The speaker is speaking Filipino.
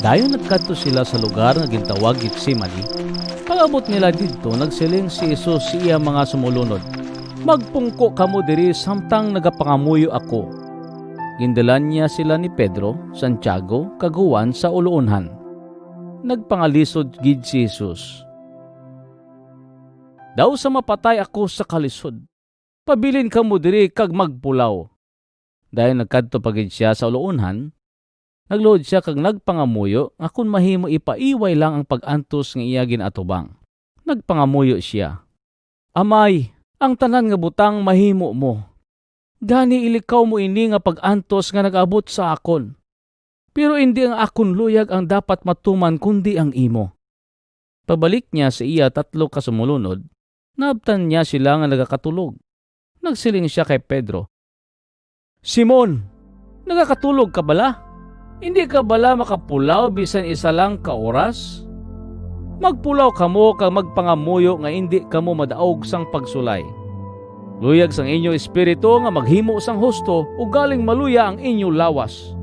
Dayon nagkadto sila sa lugar nga gintawag Getsemani. Pag-abot nila didto, nagsiling si Jesus sa iya mga sumulunod, "Magpungko kamo diri samtang nagapangamuyo ako." Gindalan niya sila ni Pedro, Santiago, kag Juan sa uluonhan. Nagpangalisod gid si Jesus. "Daw sa mapatay ako sa kalisod, pabilin kamo diri kag magpulaw." Dayon nagkadto pagid siya sa uluonhan. Nagluhod siya kag nagpangamuyo nga kun mahimo ipaiway lang ang pag-antos nga iya ginatubang. Nagpangamuyo siya, "Amay, ang tanan nga butang mahimo mo. Gani ilikaw mo ini nga pag-antos nga nag-abot sa akon. Pero hindi ang akon luyag ang dapat matuman kundi ang imo." Pabalik niya sa iya 3 ka sumulunod, naabtan niya sila nga nagakatulog. Nagsiling siya kay Pedro, "Simon, nagakatulog ka bala? Hindi ka bala makapulaw bisan isa lang ka oras? Magpulaw kamo kag magpangamuyo nga hindi kamo madaog sang pagsulay. Luyag sang inyo espiritu nga maghimo sang husto ug galing maluya ang inyo lawas."